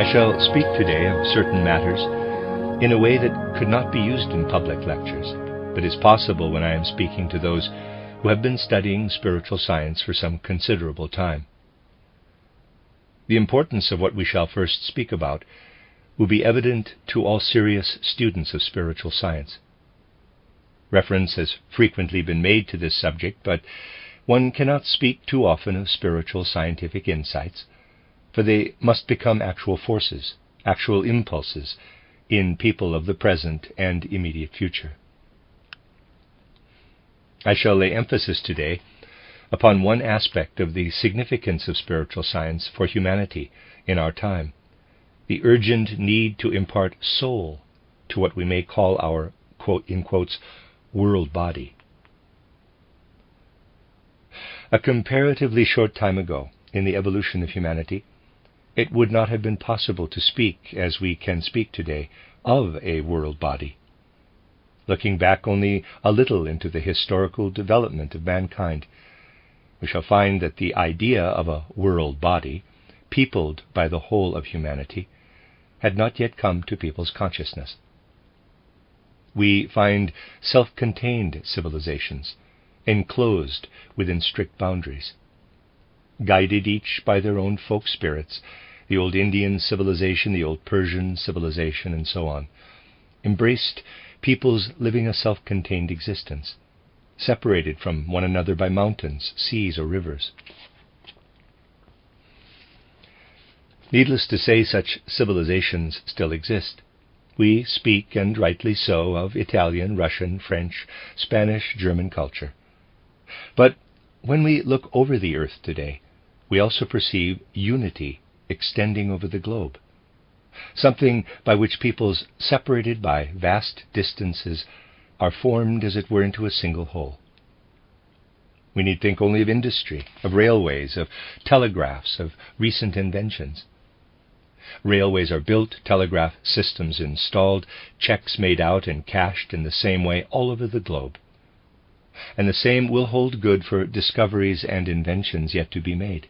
I shall speak today of certain matters in a way that could not be used in public lectures, but is possible when I am speaking to those who have been studying spiritual science for some considerable time. The importance of what we shall first speak about will be evident to all serious students of spiritual science. Reference has frequently been made to this subject, but one cannot speak too often of spiritual scientific insights, for they must become actual forces, actual impulses in people of the present and immediate future. I shall lay emphasis today upon one aspect of the significance of spiritual science for humanity in our time, the urgent need to impart soul to what we may call our, quote, in quotes, world body. A comparatively short time ago, in the evolution of humanity, it would not have been possible to speak, as we can speak today, of a world body. Looking back only a little into the historical development of mankind, we shall find that the idea of a world body, peopled by the whole of humanity, had not yet come to people's consciousness. We find self-contained civilizations, enclosed within strict boundaries, guided each by their own folk spirits, the old Indian civilization, the old Persian civilization, and so on, embraced peoples living a self-contained existence, separated from one another by mountains, seas, or rivers. Needless to say, such civilizations still exist. We speak, and rightly so, of Italian, Russian, French, Spanish, German culture. But when we look over the earth today, we also perceive unity extending over the globe, something by which peoples separated by vast distances are formed, as it were, into a single whole. We need think only of industry, of railways, of telegraphs, of recent inventions. Railways are built, telegraph systems installed, checks made out and cashed in the same way all over the globe. And the same will hold good for discoveries and inventions yet to be made.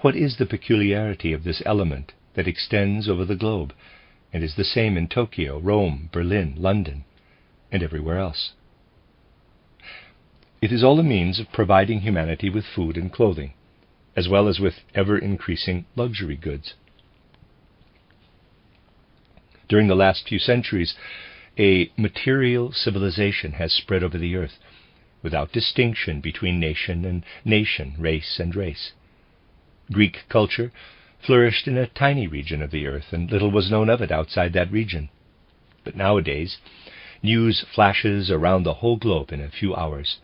What is the peculiarity of this element that extends over the globe and is the same in Tokyo, Rome, Berlin, London, and everywhere else? It is all a means of providing humanity with food and clothing, as well as with ever-increasing luxury goods. During the last few centuries, a material civilization has spread over the earth, without distinction between nation and nation, race and race. Greek culture flourished in a tiny region of the earth, and little was known of it outside that region. But nowadays, news flashes around the whole globe in a few hours,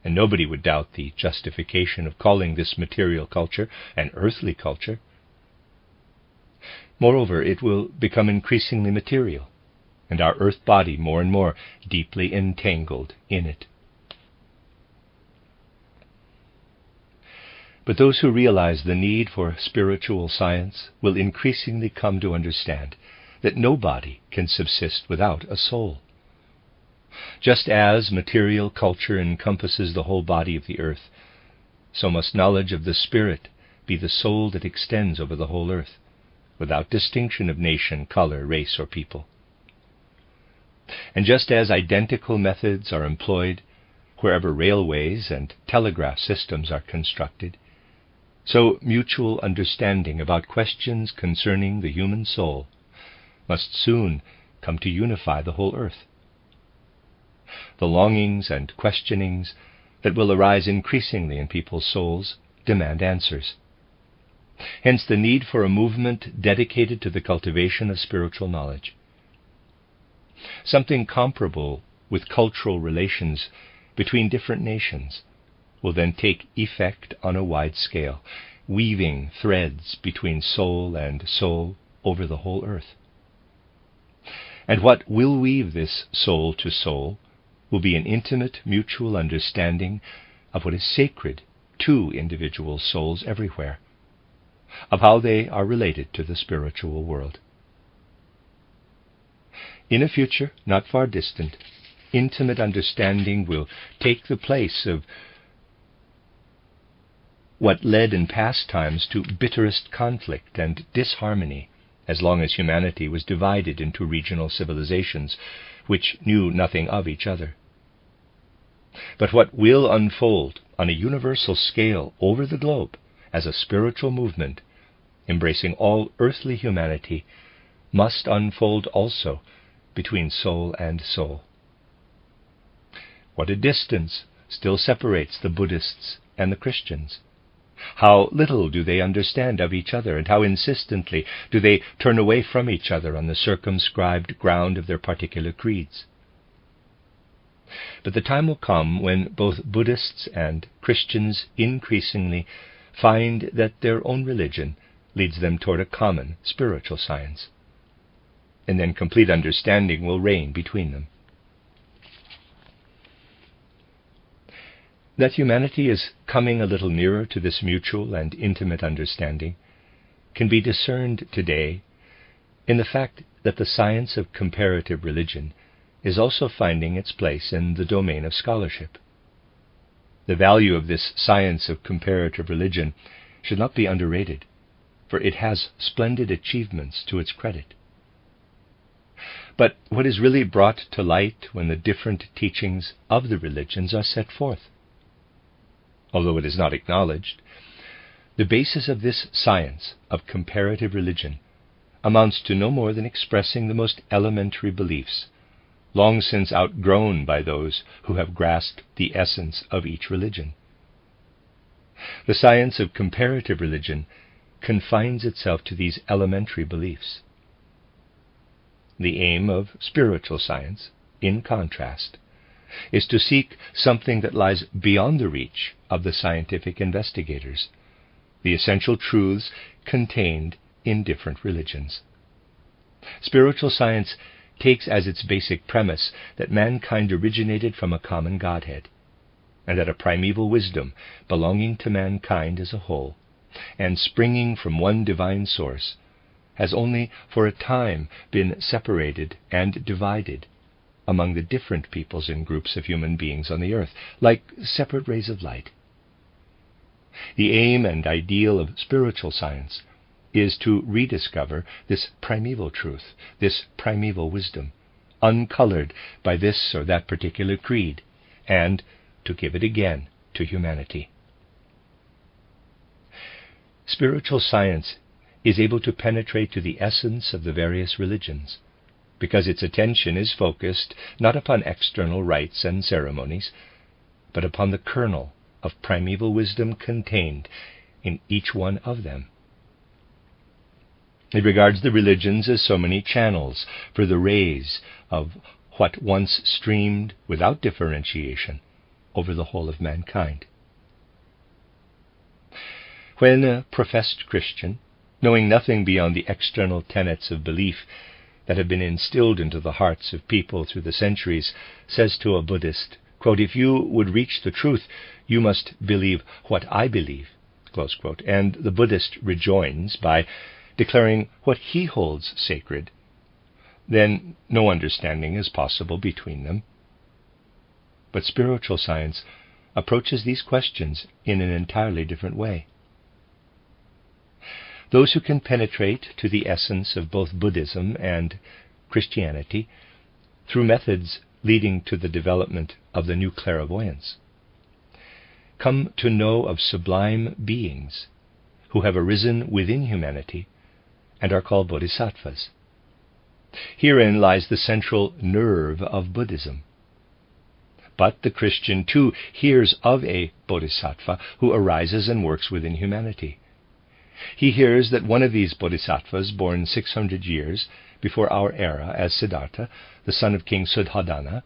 and nobody would doubt the justification of calling this material culture an earthly culture. Moreover, it will become increasingly material, and our earth body more and more deeply entangled in it. But those who realize the need for spiritual science will increasingly come to understand that no body can subsist without a soul. Just as material culture encompasses the whole body of the earth, so must knowledge of the Spirit be the soul that extends over the whole earth, without distinction of nation, color, race, or people. And just as identical methods are employed wherever railways and telegraph systems are constructed, so mutual understanding about questions concerning the human soul must soon come to unify the whole earth. The longings and questionings that will arise increasingly in people's souls demand answers. Hence the need for a movement dedicated to the cultivation of spiritual knowledge. Something comparable with cultural relations between different nations will then take effect on a wide scale, weaving threads between soul and soul over the whole earth. And what will weave this soul to soul will be an intimate mutual understanding of what is sacred to individual souls everywhere, of how they are related to the spiritual world. In a future not far distant, intimate understanding will take the place of what led in past times to bitterest conflict and disharmony, as long as humanity was divided into regional civilizations which knew nothing of each other. But what will unfold on a universal scale over the globe as a spiritual movement, embracing all earthly humanity, must unfold also between soul and soul. What a distance still separates the Buddhists and the Christians! How little do they understand of each other, and how insistently do they turn away from each other on the circumscribed ground of their particular creeds. But the time will come when both Buddhists and Christians increasingly find that their own religion leads them toward a common spiritual science, and then complete understanding will reign between them. That humanity is coming a little nearer to this mutual and intimate understanding can be discerned today in the fact that the science of comparative religion is also finding its place in the domain of scholarship. The value of this science of comparative religion should not be underrated, for it has splendid achievements to its credit. But what is really brought to light when the different teachings of the religions are set forth? Although it is not acknowledged, the basis of this science of comparative religion amounts to no more than expressing the most elementary beliefs, long since outgrown by those who have grasped the essence of each religion. The science of comparative religion confines itself to these elementary beliefs. The aim of spiritual science, in contrast, is to seek something that lies beyond the reach of the scientific investigators, the essential truths contained in different religions. Spiritual science takes as its basic premise that mankind originated from a common Godhead, and that a primeval wisdom belonging to mankind as a whole, and springing from one divine source, has only for a time been separated and divided among the different peoples and groups of human beings on the earth, like separate rays of light. The aim and ideal of spiritual science is to rediscover this primeval truth, this primeval wisdom, uncolored by this or that particular creed, and to give it again to humanity. Spiritual science is able to penetrate to the essence of the various religions, because its attention is focused not upon external rites and ceremonies, but upon the kernel of primeval wisdom contained in each one of them. It regards the religions as so many channels for the rays of what once streamed without differentiation over the whole of mankind. When a professed Christian, knowing nothing beyond the external tenets of belief that have been instilled into the hearts of people through the centuries, says to a Buddhist, quote, "If you would reach the truth, you must believe what I believe," close quote, and the Buddhist rejoins by declaring what he holds sacred, then no understanding is possible between them. But spiritual science approaches these questions in an entirely different way. Those who can penetrate to the essence of both Buddhism and Christianity through methods leading to the development of the new clairvoyance come to know of sublime beings who have arisen within humanity and are called bodhisattvas. Herein lies the central nerve of Buddhism. But the Christian too hears of a bodhisattva who arises and works within humanity. He hears that one of these bodhisattvas, born 600 years before our era as Siddhartha, the son of King Suddhodana,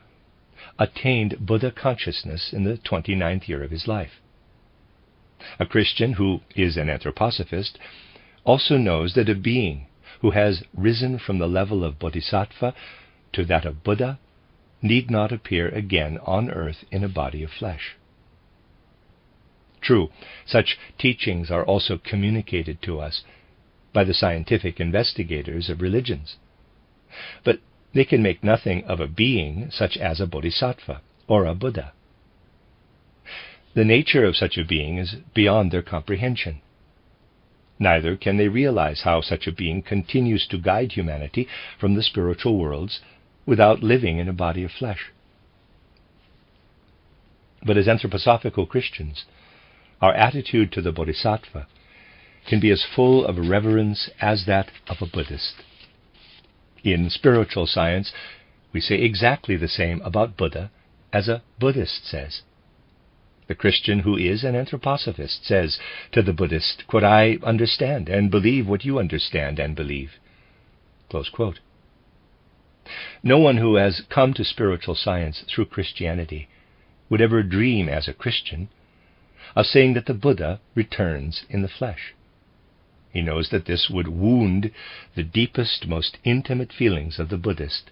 attained Buddha consciousness in the 29th year of his life. A Christian who is an anthroposophist also knows that a being who has risen from the level of bodhisattva to that of Buddha need not appear again on earth in a body of flesh. True, such teachings are also communicated to us by the scientific investigators of religions, but they can make nothing of a being such as a bodhisattva or a Buddha. The nature of such a being is beyond their comprehension. Neither can they realize how such a being continues to guide humanity from the spiritual worlds without living in a body of flesh. But as anthroposophical Christians, our attitude to the Bodhisattva can be as full of reverence as that of a Buddhist. In spiritual science, we say exactly the same about Buddha as a Buddhist says. The Christian who is an anthroposophist says to the Buddhist, quote, "I understand and believe what you understand and believe." Close quote. No one who has come to spiritual science through Christianity would ever dream as a Christian of saying that the Buddha returns in the flesh. He knows that this would wound the deepest, most intimate feelings of the Buddhist,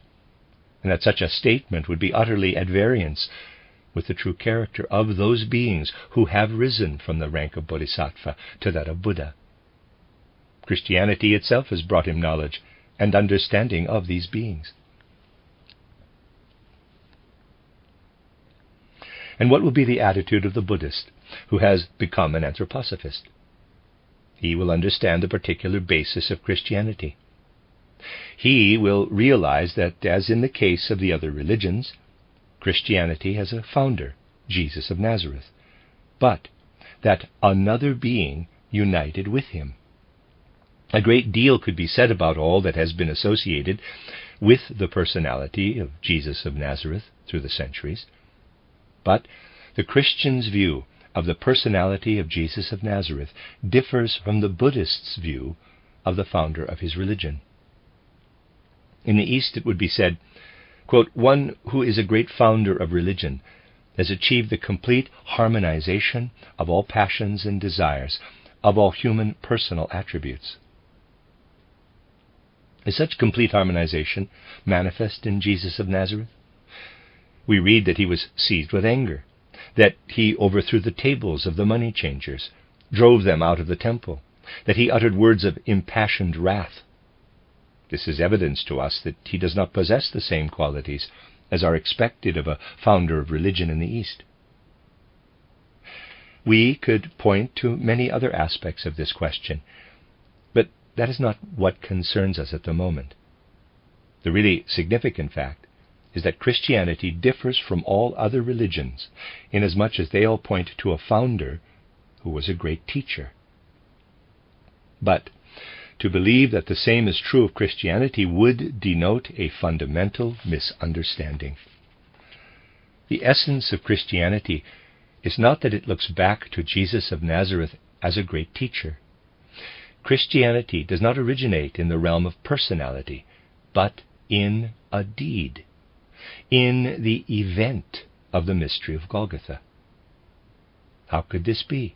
and that such a statement would be utterly at variance with the true character of those beings who have risen from the rank of Bodhisattva to that of Buddha. Christianity itself has brought him knowledge and understanding of these beings. And what will be the attitude of the Buddhist who has become an anthroposophist? He will understand the particular basis of Christianity. He will realize that, as in the case of the other religions, Christianity has a founder, Jesus of Nazareth, but that another being united with him. A great deal could be said about all that has been associated with the personality of Jesus of Nazareth through the centuries, but the Christian's view of the personality of Jesus of Nazareth differs from the Buddhist's view of the founder of his religion. In the East it would be said, quote, "One who is a great founder of religion has achieved the complete harmonization of all passions and desires, of all human personal attributes." Is such complete harmonization manifest in Jesus of Nazareth? We read that he was seized with anger, that he overthrew the tables of the money changers, drove them out of the temple, that he uttered words of impassioned wrath. This is evidence to us that he does not possess the same qualities as are expected of a founder of religion in the East. We could point to many other aspects of this question, but that is not what concerns us at the moment. The really significant fact is that Christianity differs from all other religions, inasmuch as they all point to a founder who was a great teacher. But to believe that the same is true of Christianity would denote a fundamental misunderstanding. The essence of Christianity is not that it looks back to Jesus of Nazareth as a great teacher. Christianity does not originate in the realm of personality, but in a deed, in the event of the mystery of Golgotha. How could this be?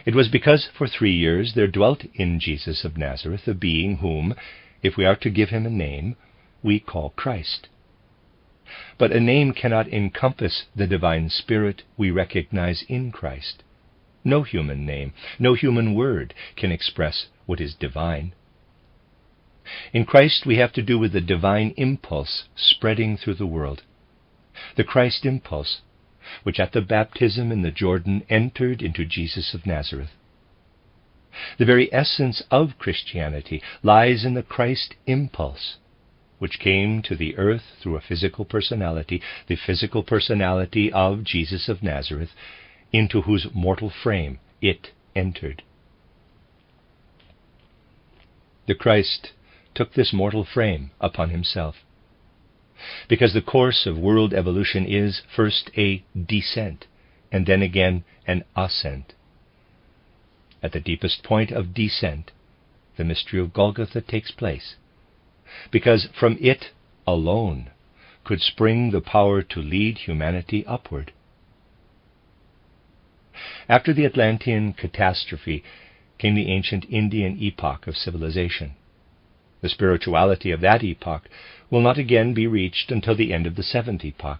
It was because for 3 years there dwelt in Jesus of Nazareth a being whom, if we are to give him a name, we call Christ. But a name cannot encompass the divine spirit we recognize in Christ. No human name, no human word can express what is divine. In Christ we have to do with the divine impulse spreading through the world. The Christ impulse, which at the baptism in the Jordan entered into Jesus of Nazareth. The very essence of Christianity lies in the Christ impulse, which came to the earth through a physical personality, the physical personality of Jesus of Nazareth, into whose mortal frame it entered. The Christ took this mortal frame upon himself, because the course of world evolution is first a descent, and then again an ascent. At the deepest point of descent, the mystery of Golgotha takes place, because from it alone could spring the power to lead humanity upward. After the Atlantean catastrophe came the ancient Indian epoch of civilization. The spirituality of that epoch will not again be reached until the end of the 7th epoch.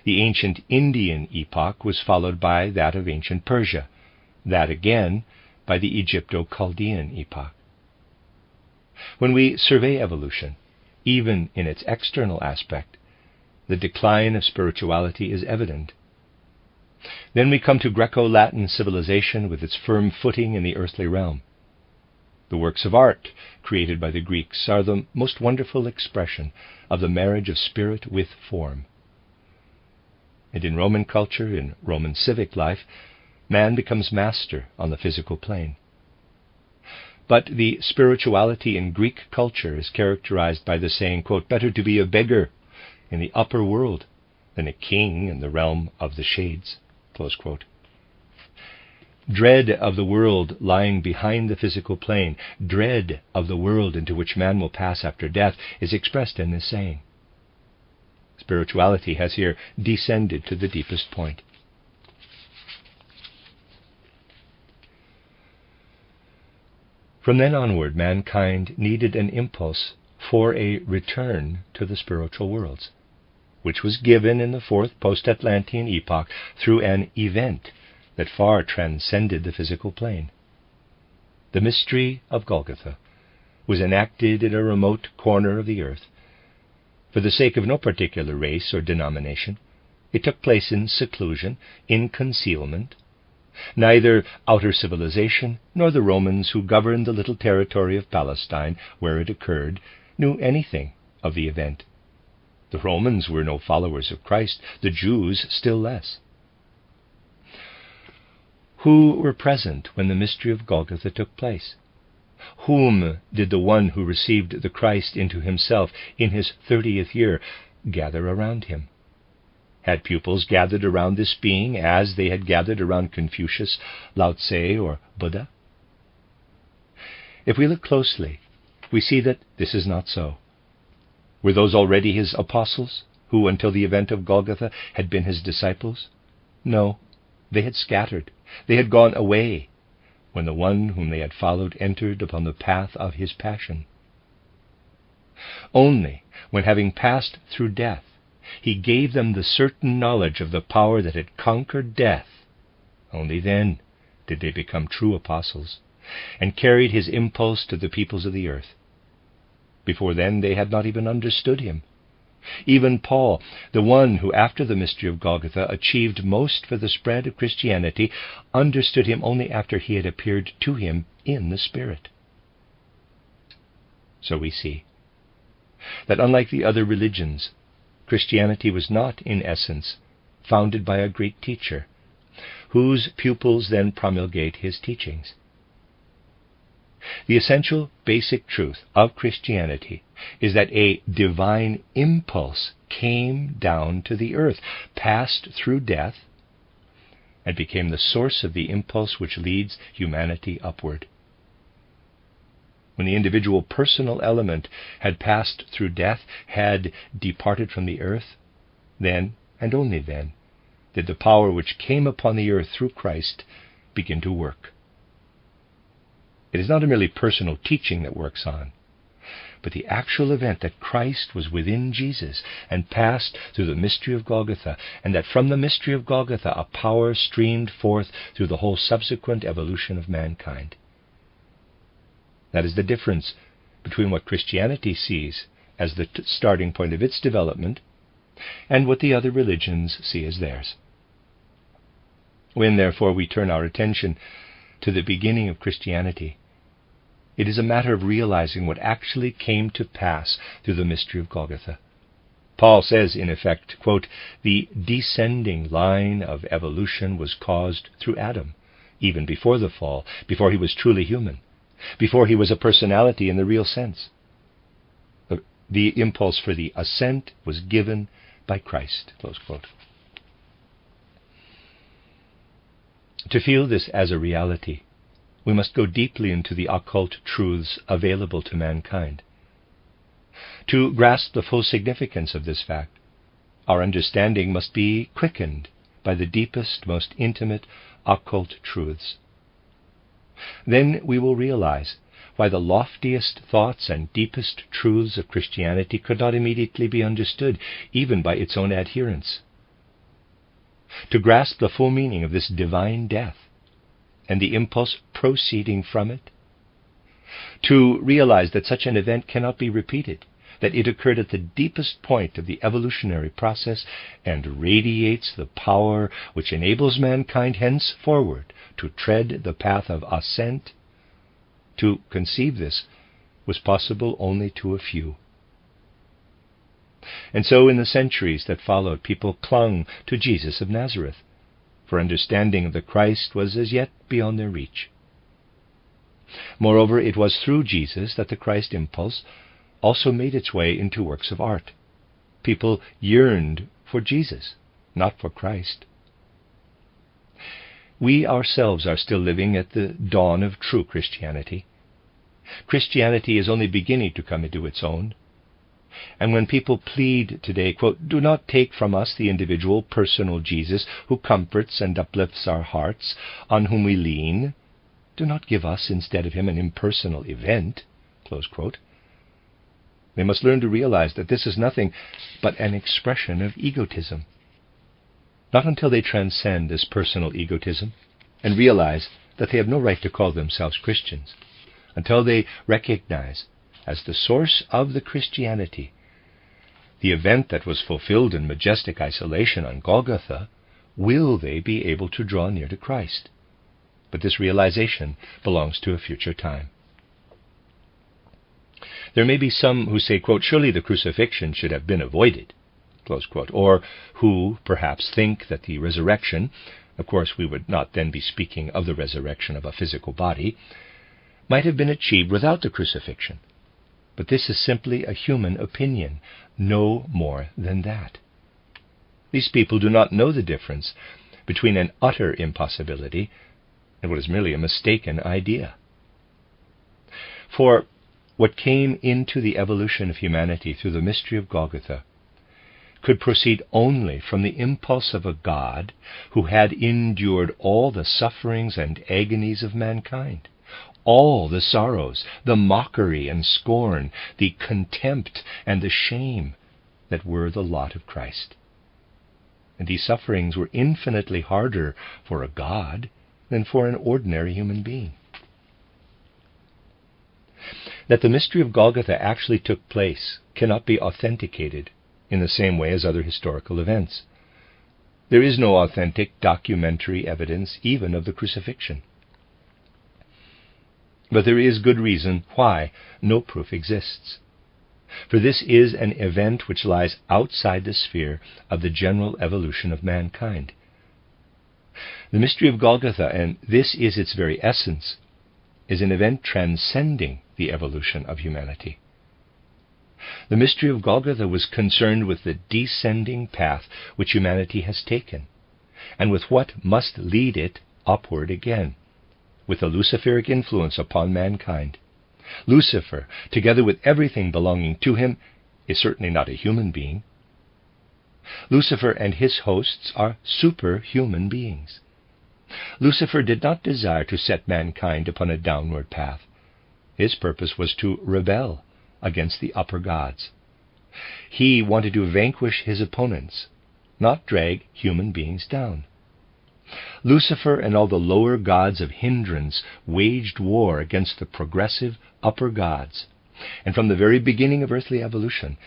The ancient Indian epoch was followed by that of ancient Persia, that again by the Egypto-Chaldean epoch. When we survey evolution, even in its external aspect, the decline of spirituality is evident. Then we come to Greco-Latin civilization with its firm footing in the earthly realm. The works of art created by the Greeks are the most wonderful expression of the marriage of spirit with form. And in Roman culture, in Roman civic life, man becomes master on the physical plane. But the spirituality in Greek culture is characterized by the saying, quote, "Better to be a beggar in the upper world than a king in the realm of the shades," close quote. Dread of the world lying behind the physical plane, dread of the world into which man will pass after death, is expressed in this saying. Spirituality has here descended to the deepest point. From then onward, mankind needed an impulse for a return to the spiritual worlds, which was given in the fourth post-Atlantean epoch through an event that far transcended the physical plane. The mystery of Golgotha was enacted in a remote corner of the earth. For the sake of no particular race or denomination, it took place in seclusion, in concealment. Neither outer civilization nor the Romans who governed the little territory of Palestine where it occurred knew anything of the event. The Romans were no followers of Christ, the Jews still less. Who were present when the mystery of Golgotha took place? Whom did the one who received the Christ into himself in his 30th year gather around him? Had pupils gathered around this being as they had gathered around Confucius, Lao Tse, or Buddha? If we look closely, we see that this is not so. Were those already his apostles, who until the event of Golgotha had been his disciples? No, they had scattered. They had gone away when the one whom they had followed entered upon the path of his passion. Only when, having passed through death, he gave them the certain knowledge of the power that had conquered death, only then did they become true apostles, and carried his impulse to the peoples of the earth. Before then they had not even understood him. Even Paul, the one who after the mystery of Golgotha achieved most for the spread of Christianity, understood him only after he had appeared to him in the Spirit. So we see that unlike the other religions, Christianity was not, in essence, founded by a great teacher, whose pupils then promulgate his teachings. The essential basic truth of Christianity is that a divine impulse came down to the earth, passed through death, and became the source of the impulse which leads humanity upward. When the individual personal element had passed through death, had departed from the earth, then, and only then, did the power which came upon the earth through Christ begin to work. It is not a merely personal teaching that works on, but the actual event that Christ was within Jesus and passed through the mystery of Golgotha, and that from the mystery of Golgotha a power streamed forth through the whole subsequent evolution of mankind. That is the difference between what Christianity sees as the starting point of its development and what the other religions see as theirs. When, therefore, we turn our attention to the beginning of Christianity, it is a matter of realizing what actually came to pass through the mystery of Golgotha. Paul says, in effect, quote, "The descending line of evolution was caused through Adam, even before the fall, before he was truly human, before he was a personality in the real sense. The impulse for the ascent was given by Christ," close quote. To feel this as a reality, we must go deeply into the occult truths available to mankind. To grasp the full significance of this fact, our understanding must be quickened by the deepest, most intimate occult truths. Then we will realize why the loftiest thoughts and deepest truths of Christianity could not immediately be understood, even by its own adherents. To grasp the full meaning of this divine death and the impulse proceeding from it, to realize that such an event cannot be repeated, that it occurred at the deepest point of the evolutionary process and radiates the power which enables mankind henceforward to tread the path of ascent, to conceive this was possible only to a few. And so in the centuries that followed, people clung to Jesus of Nazareth, for understanding of the Christ was as yet beyond their reach. Moreover, it was through Jesus that the Christ impulse also made its way into works of art. People yearned for Jesus, not for Christ. We ourselves are still living at the dawn of true Christianity. Christianity is only beginning to come into its own. And when people plead today, quote, "Do not take from us the individual, personal Jesus who comforts and uplifts our hearts, on whom we lean. Do not give us, instead of him, an impersonal event," close quote. They must learn to realize that this is nothing but an expression of egotism. Not until they transcend this personal egotism and realize that they have no right to call themselves Christians, until they recognize as the source of the Christianity the event that was fulfilled in majestic isolation on Golgotha, will they be able to draw near to Christ. But this realization belongs to a future time. There may be some who say, quote, "Surely the crucifixion should have been avoided," close quote, or who perhaps think that the resurrection, of course we would not then be speaking of the resurrection of a physical body, might have been achieved without the crucifixion. But this is simply a human opinion, no more than that. These people do not know the difference between an utter impossibility and what is merely a mistaken idea. For what came into the evolution of humanity through the mystery of Golgotha could proceed only from the impulse of a God who had endured all the sufferings and agonies of mankind, all the sorrows, the mockery and scorn, the contempt and the shame that were the lot of Christ. And these sufferings were infinitely harder for a God than for an ordinary human being. That the mystery of Golgotha actually took place cannot be authenticated in the same way as other historical events. There is no authentic documentary evidence even of the crucifixion. But there is good reason why no proof exists. For this is an event which lies outside the sphere of the general evolution of mankind. The mystery of Golgotha, and this is its very essence, is an event transcending the evolution of humanity. The mystery of Golgotha was concerned with the descending path which humanity has taken, and with what must lead it upward again, with the Luciferic influence upon mankind. Lucifer, together with everything belonging to him, is certainly not a human being. Lucifer and his hosts are superhuman beings. Lucifer did not desire to set mankind upon a downward path. His purpose was to rebel against the upper gods. He wanted to vanquish his opponents, not drag human beings down. Lucifer and all the lower gods of hindrance waged war against the progressive upper gods, and from the very beginning of earthly evolution,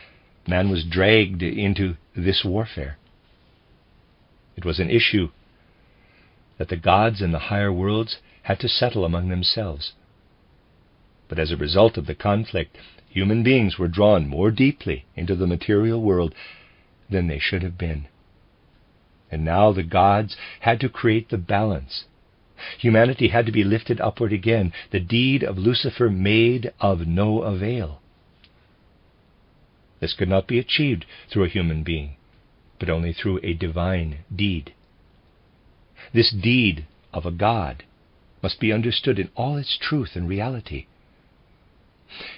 man was dragged into this warfare. It was an issue that the gods in the higher worlds had to settle among themselves. But as a result of the conflict, human beings were drawn more deeply into the material world than they should have been. And now the gods had to create the balance. Humanity had to be lifted upward again, the deed of Lucifer made of no avail. This could not be achieved through a human being, but only through a divine deed. This deed of a God must be understood in all its truth and reality.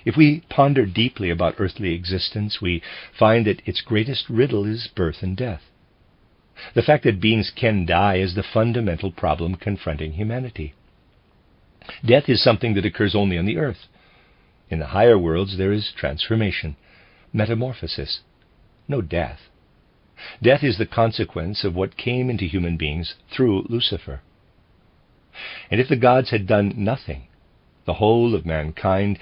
If we ponder deeply about earthly existence, we find that its greatest riddle is birth and death. The fact that beings can die is the fundamental problem confronting humanity. Death is something that occurs only on the earth. In the higher worlds there is transformation, metamorphosis, no death. Death is the consequence of what came into human beings through Lucifer. And if the gods had done nothing, the whole of mankind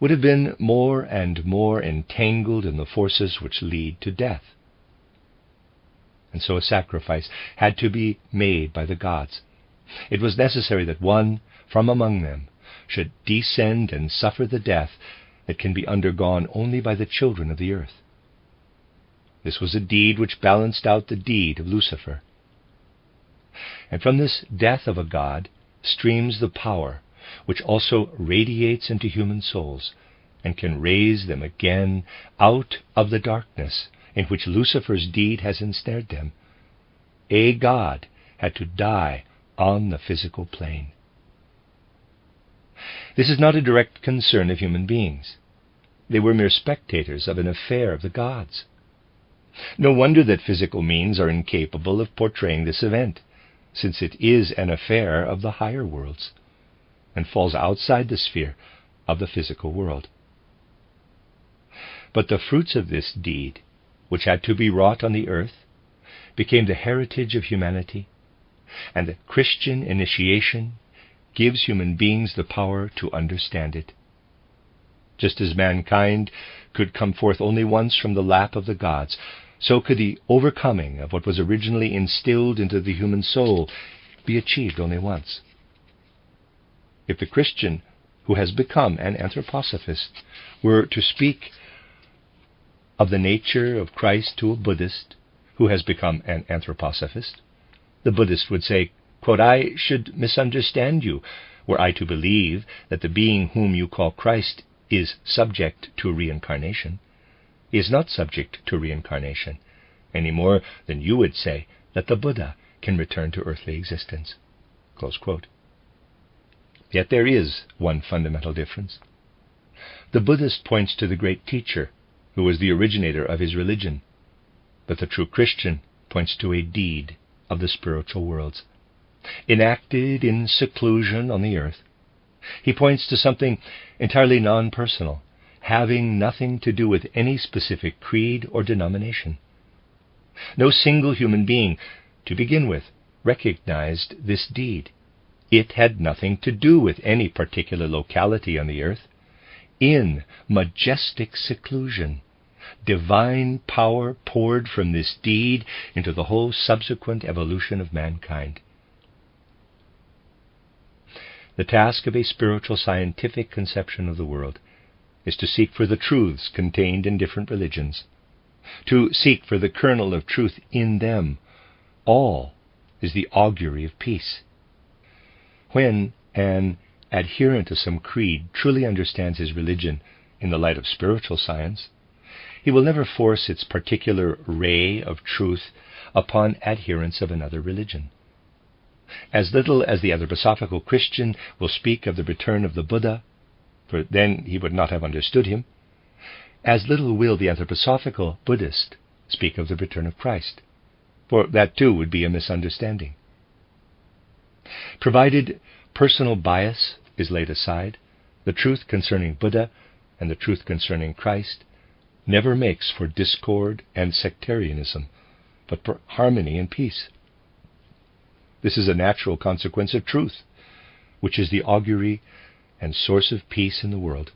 would have been more and more entangled in the forces which lead to death. And so a sacrifice had to be made by the gods. It was necessary that one from among them should descend and suffer the death that can be undergone only by the children of the earth. This was a deed which balanced out the deed of Lucifer. And from this death of a god streams the power which also radiates into human souls and can raise them again out of the darkness in which Lucifer's deed has ensnared them. A god had to die on the physical plane. This is not a direct concern of human beings. They were mere spectators of an affair of the gods. No wonder that physical means are incapable of portraying this event, since it is an affair of the higher worlds, and falls outside the sphere of the physical world. But the fruits of this deed, which had to be wrought on the earth, became the heritage of humanity, and the Christian initiation gives human beings the power to understand it. Just as mankind could come forth only once from the lap of the gods, so could the overcoming of what was originally instilled into the human soul be achieved only once. If the Christian who has become an anthroposophist were to speak of the nature of Christ to a Buddhist who has become an anthroposophist, the Buddhist would say, quote, "I should misunderstand you were I to believe that the being whom you call Christ is subject to reincarnation. He is not subject to reincarnation, any more than you would say that the Buddha can return to earthly existence." Close quote. Yet there is one fundamental difference. The Buddhist points to the great teacher, who was the originator of his religion, but the true Christian points to a deed of the spiritual worlds, enacted in seclusion on the earth. He points to something entirely non-personal, having nothing to do with any specific creed or denomination. No single human being, to begin with, recognized this deed. It had nothing to do with any particular locality on the earth. In majestic seclusion, divine power poured from this deed into the whole subsequent evolution of mankind. The task of a spiritual scientific conception of the world is to seek for the truths contained in different religions, to seek for the kernel of truth in them. All is the augury of peace. When an adherent of some creed truly understands his religion in the light of spiritual science, he will never force its particular ray of truth upon adherents of another religion. As little as the anthroposophical Christian will speak of the return of the Buddha, for then he would not have understood him, as little will the anthroposophical Buddhist speak of the return of Christ, for that too would be a misunderstanding. Provided personal bias is laid aside, the truth concerning Buddha and the truth concerning Christ never makes for discord and sectarianism, but for harmony and peace. This is a natural consequence of truth, which is the augury and source of peace in the world.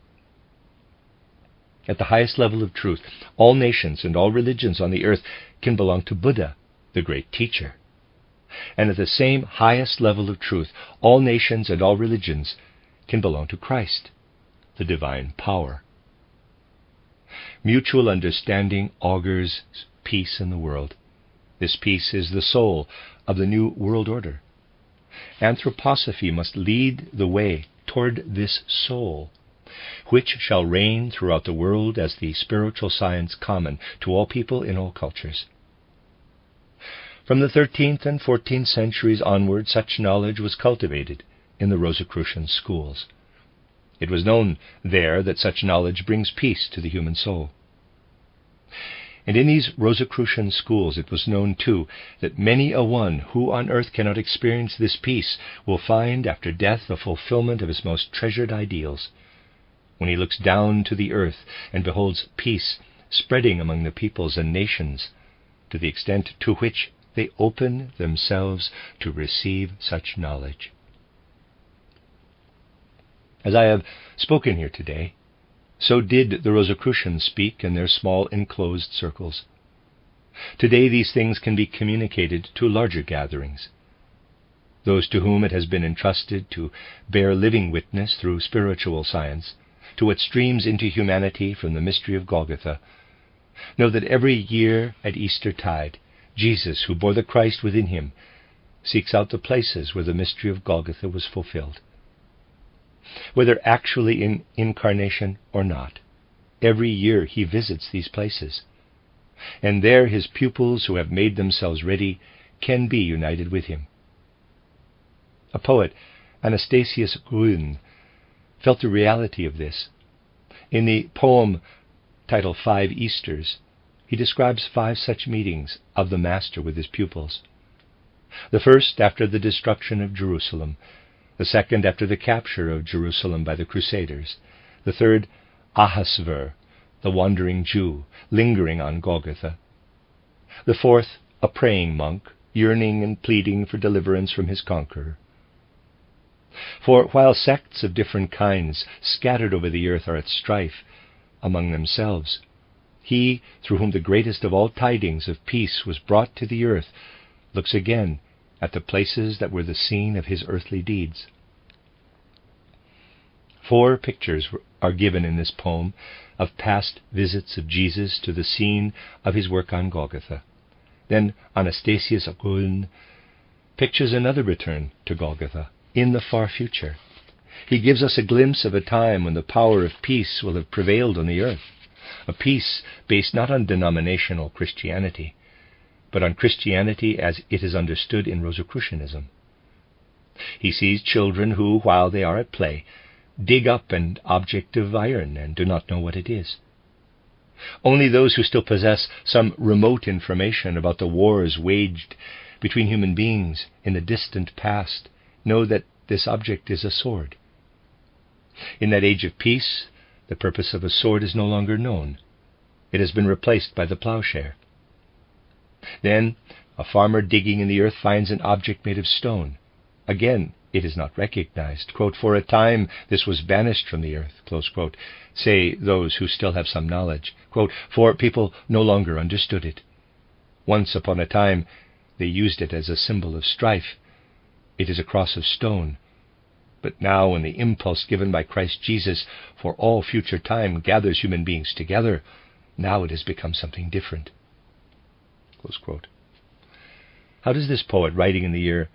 At the highest level of truth, all nations and all religions on the earth can belong to Buddha, the great teacher. And at the same highest level of truth, all nations and all religions can belong to Christ, the divine power. Mutual understanding augurs peace in the world. This peace is the soul of the new world order. Anthroposophy must lead the way toward this soul, which shall reign throughout the world as the spiritual science common to all people in all cultures. From the 13th and 14th centuries onward, such knowledge was cultivated in the Rosicrucian schools. It was known there that such knowledge brings peace to the human soul. And in these Rosicrucian schools it was known, too, that many a one who on earth cannot experience this peace will find after death the fulfillment of his most treasured ideals, when he looks down to the earth and beholds peace spreading among the peoples and nations, to the extent to which they open themselves to receive such knowledge. As I have spoken here today, So did the Rosicrucians speak in their small enclosed circles. Today these things can be communicated to larger gatherings. Those to whom it has been entrusted to bear living witness through spiritual science to what streams into humanity from the mystery of Golgotha, know that every year at Eastertide, Jesus, who bore the Christ within him, seeks out the places where the mystery of Golgotha was fulfilled. Whether actually in incarnation or not, every year he visits these places, and there his pupils who have made themselves ready can be united with him. A poet, Anastasius Grün, felt the reality of this. In the poem titled 5 Easters, he describes 5 such meetings of the Master with his pupils. The first after the destruction of Jerusalem, the second after the capture of Jerusalem by the Crusaders, the third Ahasver, the wandering Jew, lingering on Golgotha, the fourth a praying monk, yearning and pleading for deliverance from his conqueror. For while sects of different kinds scattered over the earth are at strife among themselves, he, through whom the greatest of all tidings of peace was brought to the earth, looks again at the places that were the scene of his earthly deeds. 4 pictures are given in this poem of past visits of Jesus to the scene of his work on Golgotha. Then Anastasius Grün pictures another return to Golgotha in the far future. He gives us a glimpse of a time when the power of peace will have prevailed on the earth, a peace based not on denominational Christianity, but on Christianity as it is understood in Rosicrucianism. He sees children who, while they are at play, dig up an object of iron and do not know what it is. Only those who still possess some remote information about the wars waged between human beings in the distant past know that this object is a sword. In that age of peace, the purpose of a sword is no longer known. It has been replaced by the plowshare. Then a farmer digging in the earth finds an object made of stone. Again, it is not recognized. Quote, "For a time this was banished from the earth," close quote, say those who still have some knowledge. Quote, "For people no longer understood it. Once upon a time they used it as a symbol of strife. It is a cross of stone. But now, when the impulse given by Christ Jesus for all future time gathers human beings together, now it has become something different." Close quote. How does this poet, writing in the year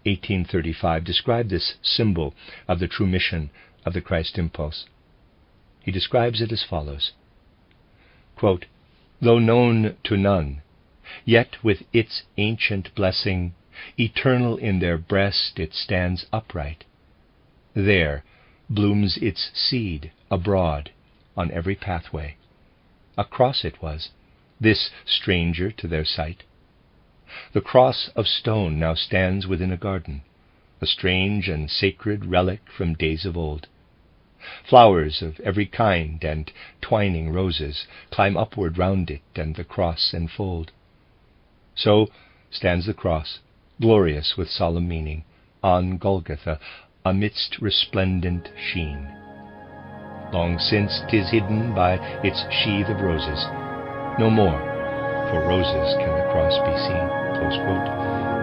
1835, describe this symbol of the true mission of the Christ impulse? He describes it as follows. Quote, "Though known to none, yet with its ancient blessing, eternal in their breast it stands upright. There blooms its seed abroad on every pathway. A cross it was, this stranger to their sight. The cross of stone now stands within a garden, a strange and sacred relic from days of old. Flowers of every kind and twining roses climb upward round it and the cross enfold. So stands the cross, glorious with solemn meaning, on Golgotha, amidst resplendent sheen. Long since 'tis hidden by its sheath of roses. No more for roses can the cross be seen." Close quote.